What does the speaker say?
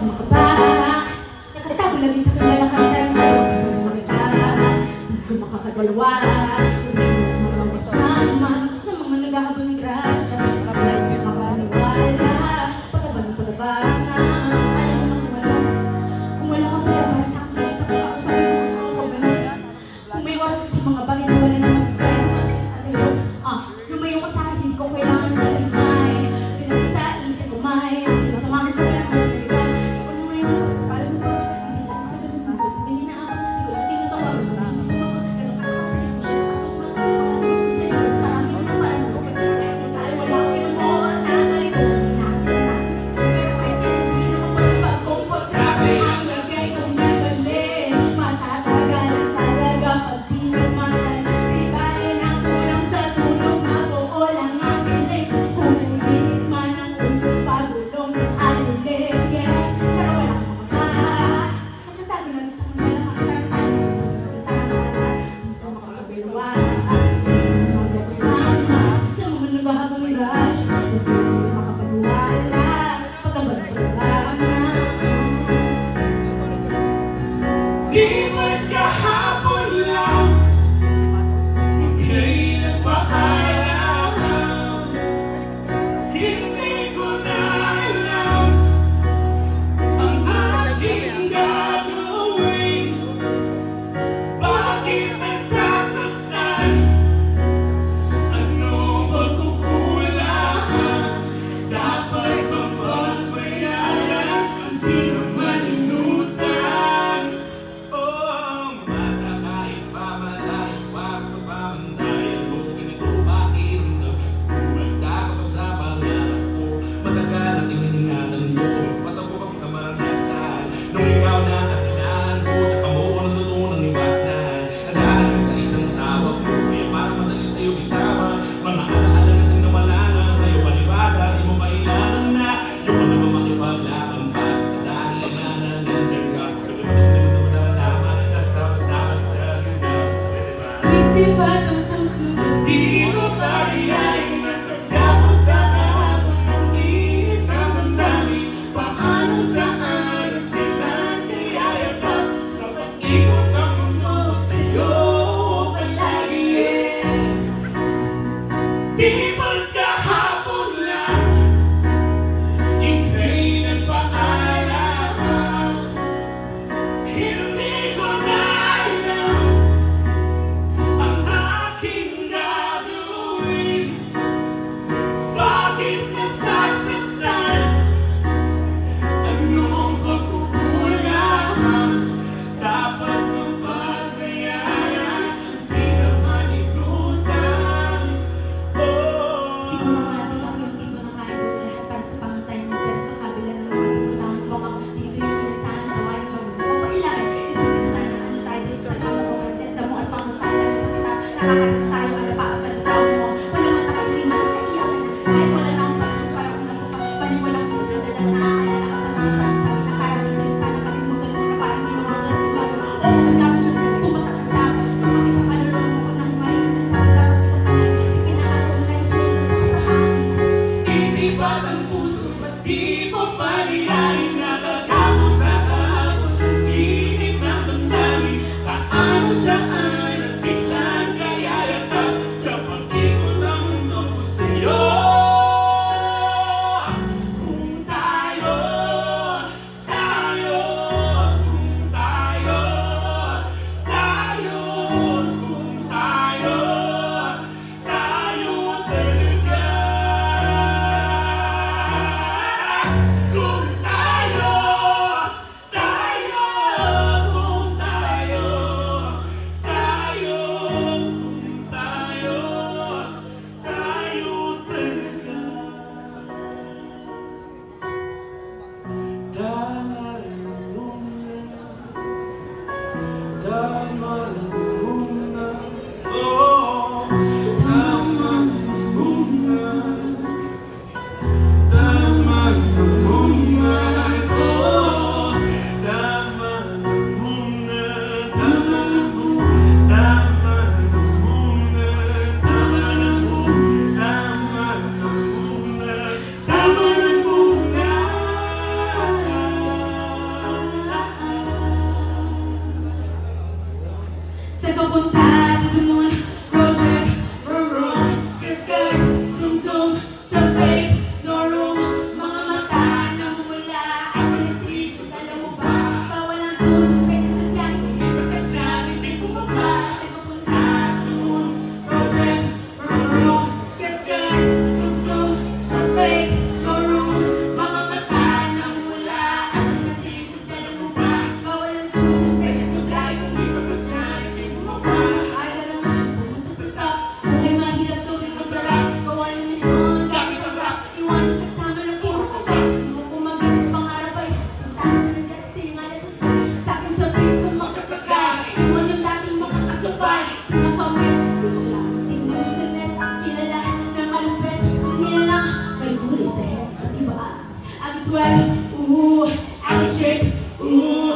mga bata, nakatago lagi sa kamalakang tayo sa mga bata. Di ko makakadalawa, hindi mo makakasama sa mga naghahabol ng grasya. Kasi hindi sa makaniwala, pagabang na, alam mo kung ano. Kung wala ka pera para sa akin, pagkakausapin mo ako kung gano'n. Kung may oras ka sa mga bagay na wala naman lumayo ka sa akin, hindi ko kailangan na limay. Pinag sa isip ko may sinasamahan ko lang ang salita. Ako lumayo, paano mo ba? Kasi lang sa ganun mo, hindi ninaabot, hindi ko natin ito ako. Gusto mo, ganun ka kasi ako siya kasuma. Kasi ko siya ito, marami na paano ko pagkakain. Sa ay wala ko yun mo, nakalito, nasa. Pero kahit hindi naman malabag kong pagkabi, ang lagay kong nagali. Matatagalan talaga pag di nagmatan. Di bali na kulang sa tulong ako. Walang makinig, pumilit man ang ulo, pagulong ng alilig, yeah. Pero walang mamata, nakatabi lang isang malamang tarantado sa mga tata. Di ko makakabilawa, hindi mo magkakasama sa mga naghahabang ng rush. Kasi hindi makapaniwala, pagkabalabala na. Di ba't kahapon lang ika'y nagpaalam? Hindi ko na alam ang aking gagawin. Bakit nasasaktan? Anong pagkukulang? Dapat bang pagbayaran ang di naman inutang? Oh, masakain pa, malayo pa sa pamantayan mo. Ganito pakiramdam, kumanda ka pa sa pangarap ko. Matagal ang tiningatan mo, patago pa kita maranasan. Nung ikaw na nakinaan ko, tsaka mo ko natutunang iwasan. Nasaan sa isang tawag mo, kaya parang madali sa'yo bitawan. Mga alaala natin na wala na sa'yo paliwasan. Di mo kailangan na yung mga naman makipaglaban pa. Dahil nga na nandiyan ka, pwede mo nalalaman na basta-basta yun na, pwede ba? Isip at ang puso mo, di mo pariyain na pagkapos sa kahapon ng init ng damdamin. Paano saan at kailan kayayakap sa pag-ikot ng mundo sa'yo palagi. Di ba't kahapon lang ika'y nagpaalam? Hindi ko na alam ang aking gagawin. Bakit nasasaktan? Anong pagkukulang? Dapat bang pagbayaran ang di naman inutang? Siguro nga di ako yung tipo na kaya ko lahat para sa pangantay mo. Pero sa kabila ng mga inutangan ko ako, dito yung pinasahan na tawain ko. Papailan, isang ko sana ano tayo dito sa kama ko. Ganda mo ang pangasalan sa kita. Nakakalit tayo, ano pa ang tao mo. Wala man nakakaliman, naiyakan na. Kahit wala na akong pagkakas para kung nasa paniwalang puso na dala sa akin. Nakasama sa nakarating siya sana kalimutan ko na parang di naman siya dibago. O pagkakot siya tumatak sa akin. Nung mag-isang kalulong mo ng maling sa dapat kita tayo. Ipinahako mo na isunod mo sa hangin. Isip at ang puso, ba't di mo paliyain na pagkapos sa kahapon ng init ng damdamin? Paano saan at kailan kayayakap sa pag-ikot ng mundo ko sa'yo? Kung tayo, kung tayo, kung tayo talaga. sweat. Ooh, I'm a chick. Ooh.